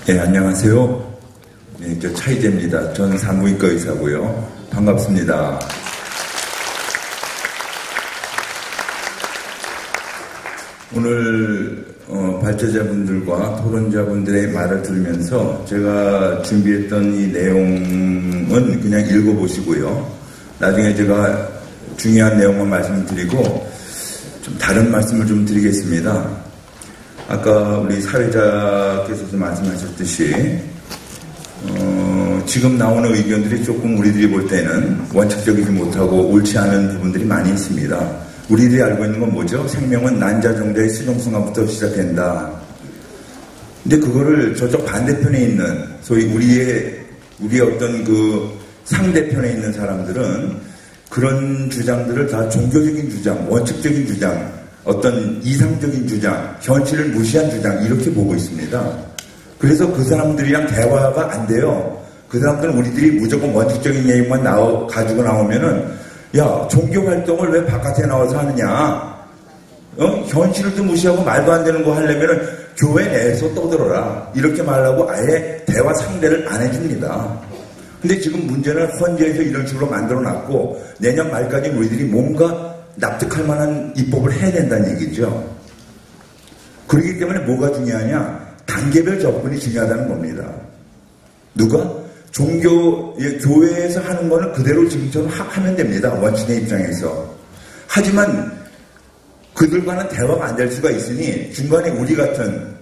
네, 안녕하세요. 네, 저 차이재입니다. 저는 산부인과 의사고요. 반갑습니다. 오늘 발제자분들과 토론자분들의 말을 들으면서 제가 준비했던 이 내용은 그냥 읽어보시고요. 나중에 제가 중요한 내용만 말씀드리고 좀 다른 말씀을 좀 드리겠습니다. 아까 우리 사회자께서도 말씀하셨듯이 지금 나오는 의견들이 조금 우리들이 볼 때는 원칙적이지 못하고 옳지 않은 부분들이 많이 있습니다. 우리들이 알고 있는 건 뭐죠? 생명은 난자정자의 수정순간부터 시작된다. 근데 그거를 저쪽 반대편에 있는 소위 우리의 어떤 그 상대편에 있는 사람들은 그런 주장들을 다 종교적인 주장, 원칙적인 주장, 어떤 이상적인 주장, 현실을 무시한 주장 이렇게 보고 있습니다. 그래서 그 사람들이랑 대화가 안 돼요. 그 사람들은 우리들이 무조건 원칙적인 내용만 가지고 나오면은 야, 종교 활동을 왜 바깥에 나와서 하느냐? 현실도 무시하고 말도 안 되는 거 하려면은 교회 내에서 떠들어라. 이렇게 말하고 아예 대화 상대를 안 해줍니다. 근데 지금 문제는 헌재에서 이런 식으로 만들어 놨고 내년 말까지 우리들이 뭔가 납득할 만한 입법을 해야 된다는 얘기죠. 그렇기 때문에 뭐가 중요하냐? 단계별 접근이 중요하다는 겁니다. 누가? 교회에서 하는 거는 그대로 지금처럼 하면 됩니다. 원칙의 입장에서. 하지만 그들과는 대화가 안 될 수가 있으니 중간에 우리 같은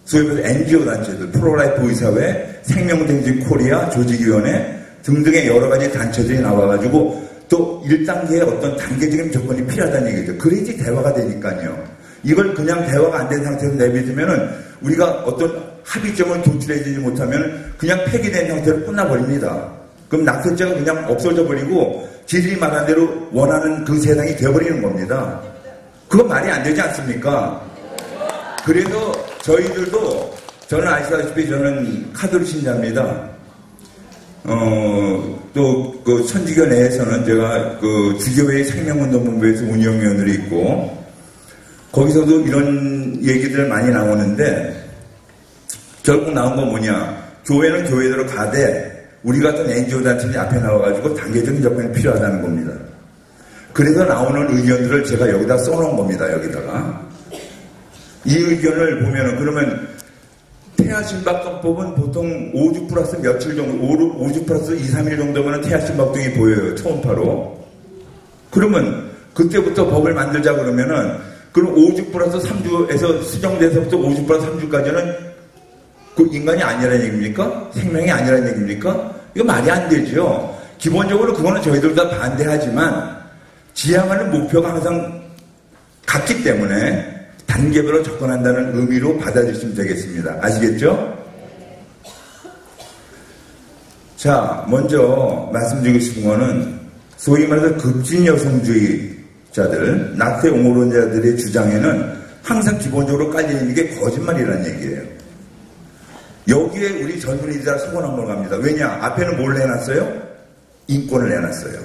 소위 말해서 NGO 단체들, 프로라이프 의사회, 생명정진 코리아, 조직위원회 등등의 여러 가지 단체들이 나와가지고 또 1단계의 어떤 단계적인 조건이 필요하다는 얘기죠. 그래야지 대화가 되니까요. 이걸 그냥 대화가 안 된 상태에서 내비두면은 우리가 어떤 합의점을 도출해주지 못하면 그냥 폐기된 상태로 끝나버립니다. 그럼 낙태죄가 그냥 없어져 버리고 지들이 말한 대로 원하는 그 세상이 되어버리는 겁니다. 그건 말이 안 되지 않습니까? 그래서 저희들도 저는 아시다시피 저는 카톨릭 신자입니다. 또 그 천주교 내에서는 제가 그 주교회 생명운동본부에서 운영위원으로 있고 거기서도 이런 얘기들 많이 나오는데 결국 나온 건 뭐냐? 교회는 교회대로 가되 우리 같은 NGO 단체들이 앞에 나와가지고 단계적인 접근이 필요하다는 겁니다. 그래서 나오는 의견들을 제가 여기다 써놓은 겁니다. 여기다가 이 의견을 보면은 그러면 태아심박동법은 보통 5주 플러스 며칠 정도, 5주 플러스 2, 3일 정도면 태아심박동이 보여요. 초음파로. 그러면 그때부터 법을 만들자 그러면은 그럼 5주 플러스 3주에서 수정돼서부터 5주 플러스 3주까지는 그 인간이 아니라는 얘기입니까? 생명이 아니라는 얘기입니까? 이거 말이 안 되죠. 기본적으로 그거는 저희들 다 반대하지만 지향하는 목표가 항상 같기 때문에 단계별로 접근한다는 의미로 받아주시면 되겠습니다. 아시겠죠? 자, 먼저 말씀드리고 싶은 거는 소위 말해서 급진 여성주의자들, 낙태 옹호론자들의 주장에는 항상 기본적으로 깔려있는 게 거짓말이라는 얘기예요. 여기에 우리 젊은이들 다 속아 넘어갑니다. 왜냐? 앞에는 뭘 내놨어요? 인권을 내놨어요.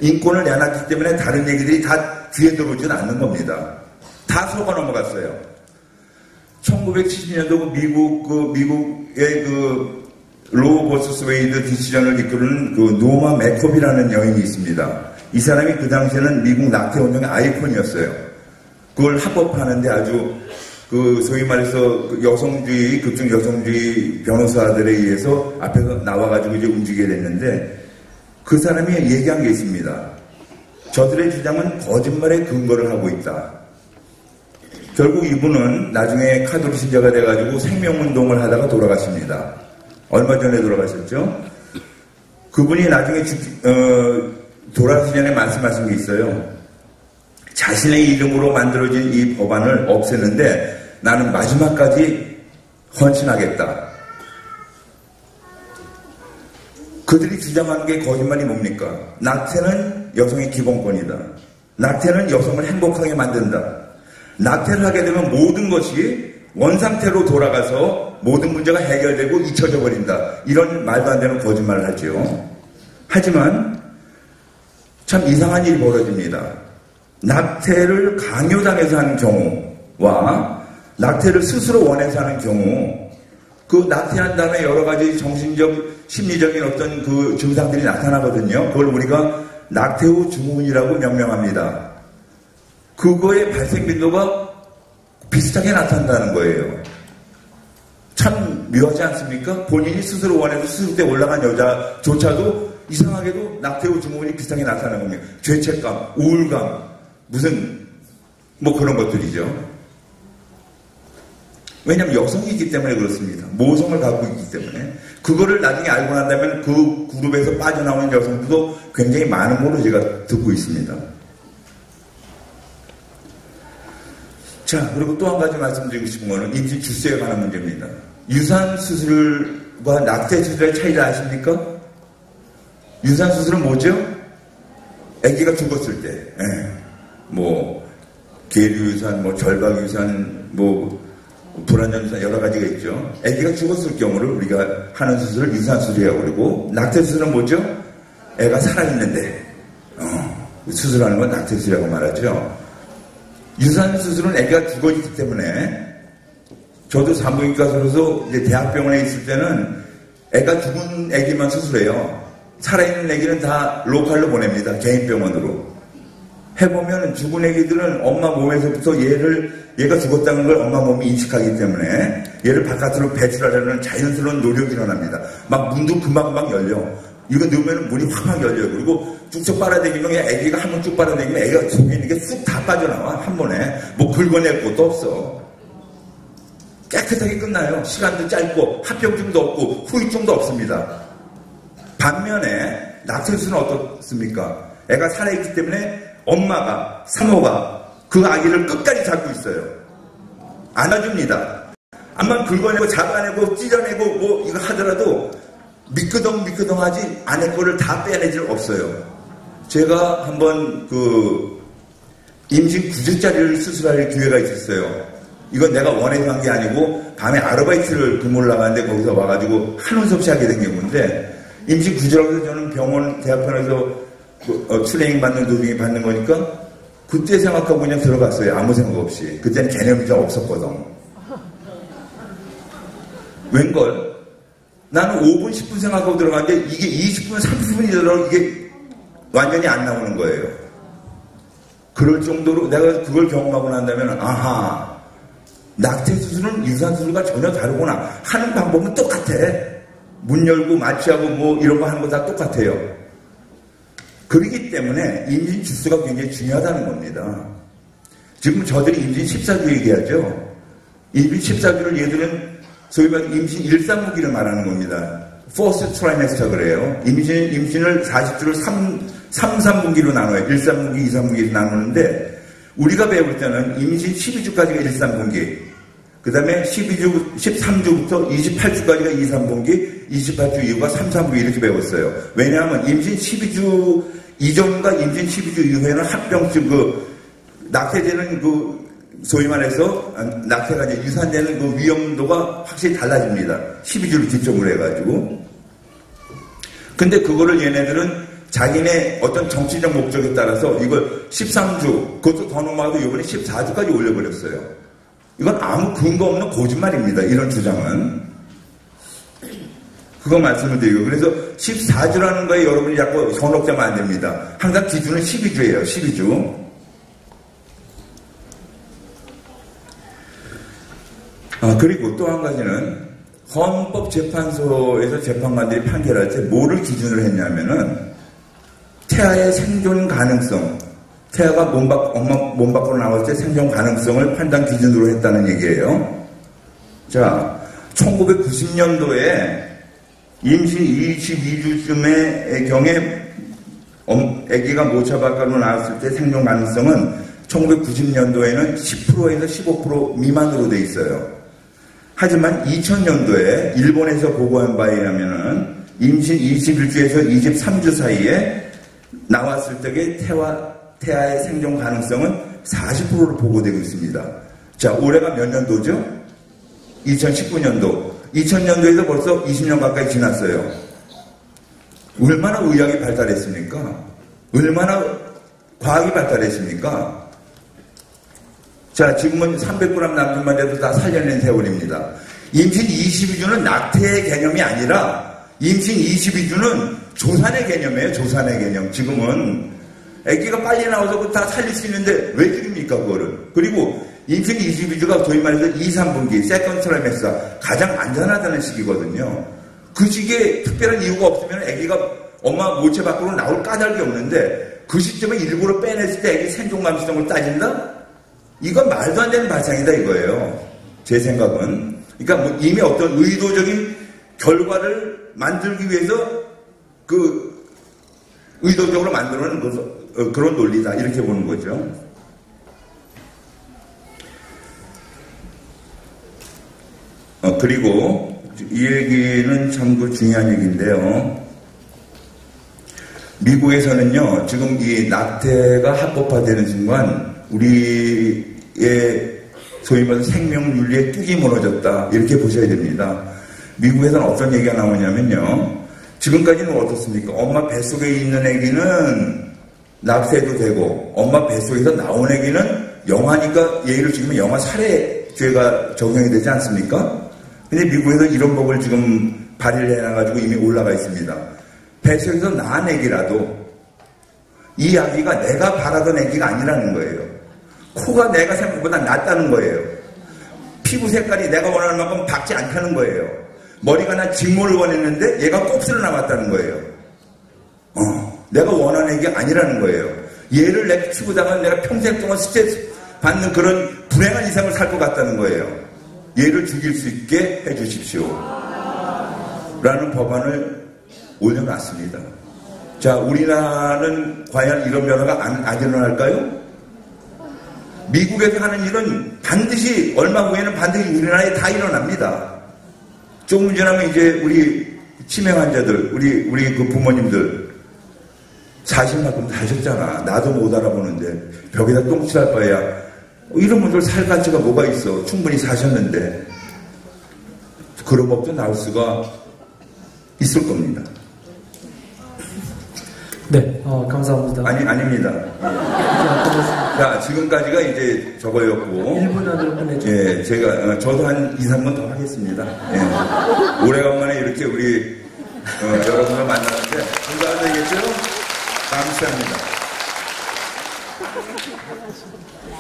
인권을 내놨기 때문에 다른 얘기들이 다 귀에 들어오지는 않는 겁니다. 다 속아 넘어갔어요. 1970년도 미국의 로우 버서스 웨이드 디시전을 이끄는 노마 맥커비라는 여인이 있습니다. 이 사람이 그 당시에는 미국 낙태 운동의 아이콘이었어요. 그걸 합법화하는데 아주 소위 말해서 여성주의, 급진 여성주의 변호사들에 의해서 앞에서 나와가지고 이제 움직이게 됐는데 그 사람이 얘기한 게 있습니다. 저들의 주장은 거짓말에 근거를 하고 있다. 결국 이분은 나중에 카톨릭 신자가 돼가지고 생명운동을 하다가 돌아갔습니다. 얼마 전에 돌아가셨죠? 그분이 나중에 돌아가기 전에 말씀하신 게 있어요. 자신의 이름으로 만들어진 이 법안을 없애는데 나는 마지막까지 헌신하겠다. 그들이 주장하는 게 거짓말이 뭡니까? 낙태는 여성의 기본권이다. 낙태는 여성을 행복하게 만든다. 낙태를 하게 되면 모든 것이 원상태로 돌아가서 모든 문제가 해결되고 잊혀져 버린다. 이런 말도 안 되는 거짓말을 하죠. 하지만 참 이상한 일이 벌어집니다. 낙태를 강요당해서 하는 경우와 낙태를 스스로 원해서 하는 경우 그 낙태한 다음에 여러 가지 정신적, 심리적인 어떤 그 증상들이 나타나거든요. 그걸 우리가 낙태 후 증후군이라고 명명합니다. 그거의 발생 빈도가 비슷하게 나타난다는 거예요. 참 묘하지 않습니까? 본인이 스스로 원해서 수술대 올라간 여자조차도 이상하게도 낙태 후 증후군이 비슷하게 나타나는 겁니다. 죄책감, 우울감, 무슨 뭐 그런 것들이죠. 왜냐하면 여성이기 때문에 그렇습니다. 모성을 갖고 있기 때문에. 그거를 나중에 알고 난다면 그 그룹에서 빠져나오는 여성들도 굉장히 많은 걸로 제가 듣고 있습니다. 자, 그리고 또 한 가지 말씀드리고 싶은 거는 임신 출생에 관한 문제입니다. 유산수술과 낙태수술의 차이를 아십니까? 유산수술은 뭐죠? 아기가 죽었을 때, 뭐 계류유산, 뭐 절박유산, 뭐 불안전유산 여러 가지가 있죠. 아기가 죽었을 경우를 우리가 하는 수술을 유산수술이라고 그러고, 낙태수술은 뭐죠? 애가 살아있는데 수술하는 건 낙태수술이라고 말하죠. 유산수술은 아기가 죽어있기 때문에, 저도 산부인과소로서 이제 대학병원에 있을 때는 애가 죽은 아기만 수술해요. 살아있는 아기는 다 로컬로 보냅니다. 개인병원으로. 해보면 죽은 아기들은 엄마 몸에서부터 얘가 죽었다는 걸 엄마 몸이 인식하기 때문에 얘를 바깥으로 배출하려는 자연스러운 노력이 일어납니다. 막 문도 금방금방 열려. 이거 넣으면 문이 확 열려요. 그리고 쭉쭉 빨아당기면 애기가 한 번 쭉 빨아당기면 애가 속에 있는 게 쑥 다 빠져나와. 한 번에. 뭐 긁어낼 것도 없어. 깨끗하게 끝나요. 시간도 짧고 합병증도 없고 후유증도 없습니다. 반면에 낙태수술은 어떻습니까? 애가 살아있기 때문에 엄마가, 산모가 그 아기를 끝까지 잡고 있어요. 안아줍니다. 암만 긁어내고 잡아내고 찢어내고 뭐 이거 하더라도 미끄덩미끄덩하지 아내 거를 다 빼내질 없어요. 제가 한번 그 임신 9주짜리를 수술할 기회가 있었어요. 이건 내가 원해서 한 게 아니고 밤에 아르바이트를 근무를 나갔는데 거기서 와가지고 한원 없이 하게 된 경우인데, 임신 9주라고 해서 저는 병원 대학병원에서 트레이닝 받는 도중에 받는 거니까 그때 생각하고 그냥 들어갔어요. 아무 생각 없이. 그때는 개념이 좀 없었거든. 웬걸? 나는 5분, 10분 생각하고 들어갔는데 이게 20분, 30분이 들어가고 이게 완전히 안 나오는 거예요. 그럴 정도로 내가 그걸 경험하고 난다면, 아하, 낙태수술은 유산수술과 전혀 다르구나. 하는 방법은 똑같아. 문 열고 마취하고 뭐 이런 거 하는 거 다 똑같아요. 그렇기 때문에 임신 주수가 굉장히 중요하다는 겁니다. 지금 저들이 임신 14주 얘기하죠. 임신 14주를 얘들은 소위 말해 임신 1, 3분기를 말하는 겁니다. First trimester 그래요. 임신을 40주를 3분기로 나눠요. 1, 3분기, 2, 3분기로 나누는데, 우리가 배울 때는 임신 12주까지가 1, 3분기, 그 다음에 13주부터 28주까지가 2, 3분기, 28주 이후가 3, 4분기 이렇게 배웠어요. 왜냐하면 임신 12주 이전과 임신 12주 이후에는 합병증, 낙태되는 소위 말해서 낙태가 이제 유산되는 그 위험도가 확실히 달라집니다. 12주를 기점으로 해가지고. 근데 그거를 얘네들은 자기네 어떤 정치적 목적에 따라서 이걸 13주, 그것도 더 넘어가도 이번에 14주까지 올려버렸어요. 이건 아무 근거 없는 거짓말입니다. 이런 주장은. 그거 말씀을 드리고. 그래서 14주라는 거에 여러분이 자꾸 현혹되면 안 됩니다. 항상 기준은 12주예요. 12주. 그리고 또 한 가지는 헌법재판소에서 재판관들이 판결할 때 뭐를 기준으로 했냐면은 태아의 생존 가능성, 태아가 엄마 몸 밖으로 나왔을 때 생존 가능성을 판단 기준으로 했다는 얘기예요. 자, 1990년도에 임신 22주쯤의 경에 아기가 모차 밖으로 나왔을 때 생존 가능성은 1990년도에는 10%에서 15% 미만으로 돼 있어요. 하지만 2000년도에 일본에서 보고한 바에 의하면은 임신 21주에서 23주 사이에 나왔을 때의 태아의 생존 가능성은 40%로 보고되고 있습니다. 자, 올해가 몇 년도죠? 2019년도. 2000년도에도 벌써 20년 가까이 지났어요. 얼마나 의학이 발달했습니까? 얼마나 과학이 발달했습니까? 자, 지금은 300g 남짓만 해도 다 살려낸 세월입니다. 임신 22주는 낙태의 개념이 아니라 임신 22주는 조산의 개념이에요. 조산의 개념. 지금은 아기가 빨리 나와서 그거 다 살릴 수 있는데 왜 줄입니까 그거를. 그리고 임신 22주가 소위 말해서 2, 3분기 세컨드 트라이맥스가 가장 안전하다는 시기거든요. 그 시기에 특별한 이유가 없으면 아기가 엄마 모체 밖으로 나올 까닭이 없는데 그 시점에 일부러 빼냈을 때 아기 생존 감수성을 따진다? 이건 말도 안 되는 발상이다 이거예요. 제 생각은. 그러니까 뭐 이미 어떤 의도적인 결과를 만들기 위해서 그 의도적으로 만들어낸 그런 논리다 이렇게 보는 거죠. 그리고 이 얘기는 참 중요한 얘기인데요. 미국에서는요, 지금 이 낙태가 합법화되는 순간 우리의 소위 말해서 생명윤리의 뚝이 무너졌다 이렇게 보셔야 됩니다. 미국에서는 어떤 얘기가 나오냐면요, 지금까지는 어떻습니까? 엄마 뱃속에 있는 아기는 낙태도 되고 엄마 뱃속에서 나온 아기는 영아니까 예를 들면 영아 살해죄가 적용이 되지 않습니까? 근데 미국에서 이런 법을 지금 발의를 해놔가지고 이미 올라가 있습니다. 뱃속에서 낳은 아기라도 이 아기가 내가 바라던 아기가 아니라는 거예요. 코가 내가 생각보다 낫다는 거예요. 피부 색깔이 내가 원하는 만큼 밝지 않다는 거예요. 머리가 난 직모를 원했는데 얘가 곱슬을 남았다는 거예요. 내가 원하는 아기가 아니라는 거예요. 얘를 내가 키우다가 내가 평생 동안 스트레스 받는 그런 불행한 이상을 살 것 같다는 거예요. 얘를 죽일 수 있게 해주십시오. 라는 법안을 올려놨습니다. 자, 우리나라는 과연 이런 변화가 안 일어날까요? 미국에서 하는 일은 반드시 얼마 후에는 반드시 우리나라에 다 일어납니다. 조금 지나면 이제 우리 치매 환자들, 우리 그 부모님들 40만큼 다 하셨잖아. 나도 못 알아보는데 벽에다 똥칠할 바에야 이런 분들 살 가치가 뭐가 있어. 충분히 사셨는데 그런 법도 나올 수가 있을 겁니다. 네, 감사합니다. 아닙니다. 자, 지금까지가 이제 저거였고. 1분 안으로 끝내죠. 예, 저도 한 2, 3분 더 하겠습니다. 예. 오래간만에 이렇게 우리, 여러분을 만나는데, 건강한 되겠죠? 감사합니다.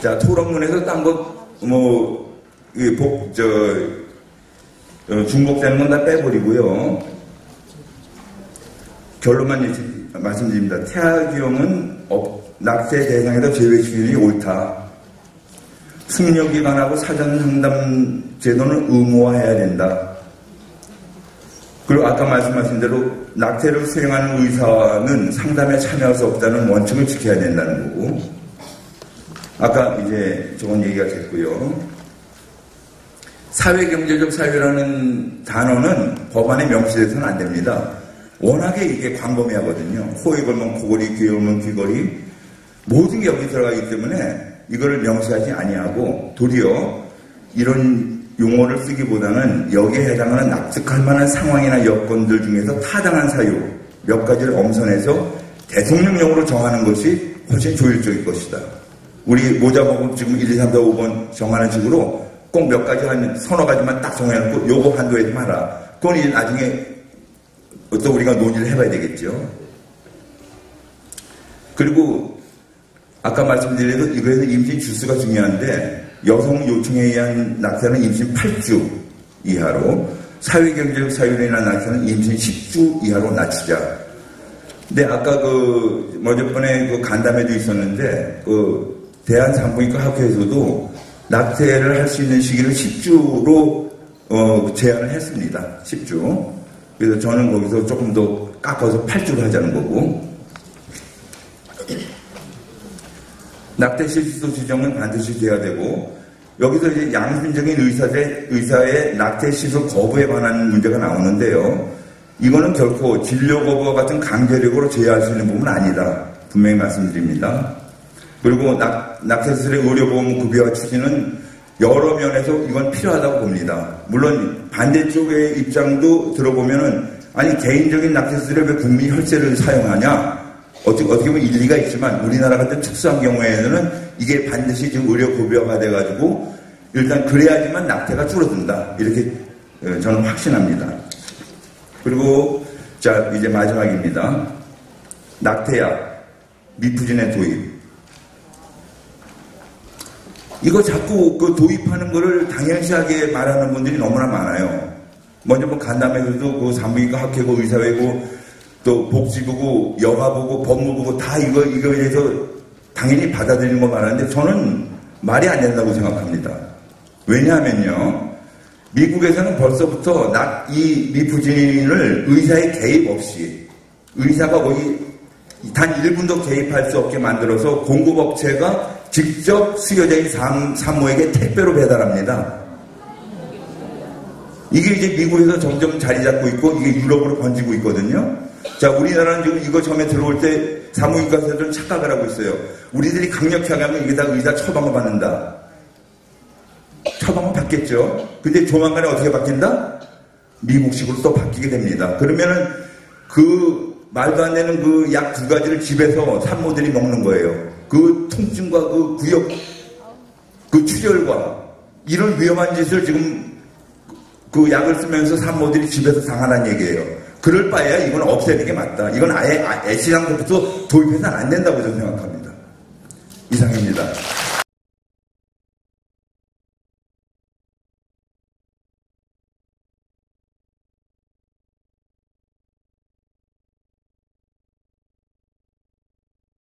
자, 토론문에서 딴 것, 중복되는 건 다 빼버리고요. 결론만 말씀드립니다. 태아기용은 낙태 대상에서 제외시키는 게 옳다. 숙려기관하고 사전상담 제도는 의무화해야 된다. 그리고 아까 말씀하신 대로 낙태를 수행하는 의사는 상담에 참여할 수 없다는 원칙을 지켜야 된다는 거고. 아까 이제 저건 얘기가 됐고요. 사회경제적 사유라는 단어는 법안에 명시돼서는 안 됩니다. 워낙에 이게 광범위하거든요. 코에 걸면 코걸이, 귀에 걸면 귀걸이, 모든 게 여기 들어가기 때문에 이거를 명시하지 아니하고 도리어 이런 용어를 쓰기보다는 여기에 해당하는 납득할 만한 상황이나 여건들 중에서 타당한 사유 몇 가지를 엄선해서 대통령령으로 정하는 것이 훨씬 조율적일 것이다. 우리 모자보고 지금 1, 2, 3, 4, 5번 정하는 식으로 꼭 몇 가지 한 서너 가지만 딱 정해놓고 요거 한도에 마라. 그건 이제 나중에 또 우리가 논의를 해봐야 되겠죠. 그리고 아까 말씀드린 대로 이거에서 임신 주수가 중요한데 여성 요청에 의한 낙태는 임신 8주 이하로 사회경제적 사유로 인한 낙태는 임신 10주 이하로 낮추자. 근데 아까 어젯번에 그 간담회도 있었는데 대한산부인과 학회에서도 낙태를 할 수 있는 시기를 10주로 제한을 했습니다. 10주. 그래서 저는 거기서 조금 더 깎아서 8주로 하자는 거고. 낙태 실시소 지정은 반드시 돼야 되고, 여기서 이제 양심적인 의사의 낙태 시소 거부에 관한 문제가 나오는데요. 이거는 결코 진료 거부와 같은 강제력으로 제어할 수 있는 부분은 아니다. 분명히 말씀드립니다. 그리고 낙태수술의 의료보험 급여와 추진은 여러 면에서 이건 필요하다고 봅니다. 물론 반대쪽의 입장도 들어보면은 아니 개인적인 낙태수술에 왜 국민 혈세를 사용하냐? 어떻게 보면 일리가 있지만 우리나라 같은 특수한 경우에는 이게 반드시 지금 의료 급여가 돼가지고 일단 그래야지만 낙태가 줄어든다. 이렇게 저는 확신합니다. 그리고 자 이제 마지막입니다. 낙태약, 미프진의 도입. 이거 자꾸 그 도입하는 거를 당연시하게 말하는 분들이 너무나 많아요. 먼저 뭐 간담회에서도 그 산부인과 학회고 의사회고 또 복지부고 여가부고 법무부고 다 이거에 대해서 당연히 받아들이는 거 말하는데 저는 말이 안 된다고 생각합니다. 왜냐하면요. 미국에서는 벌써부터 이 미프진을 의사의 개입 없이 의사가 거의 단 1분도 개입할 수 없게 만들어서 공급업체가 직접 수요자인 산모에게 택배로 배달합니다. 이게 이제 미국에서 점점 자리 잡고 있고 이게 유럽으로 번지고 있거든요. 자, 우리나라는 지금 이거 처음에 들어올 때 산부인과에서 좀 착각을 하고 있어요. 우리들이 강력하게 하면 이게 다 의사 처방을 받는다. 처방은 받겠죠. 근데 조만간에 어떻게 바뀐다? 미국식으로 또 바뀌게 됩니다. 그러면은 그 말도 안 되는 그 약 2가지를 집에서 산모들이 먹는 거예요. 그 통증과 그 구역, 그 출혈과 이런 위험한 짓을 지금 그 약을 쓰면서 산모들이 집에서 당하라는 얘기예요. 그럴 바에야 이건 없애는 게 맞다. 이건 아예 애시당초부터 도입해서는 안 된다고 저는 생각합니다. 이상입니다.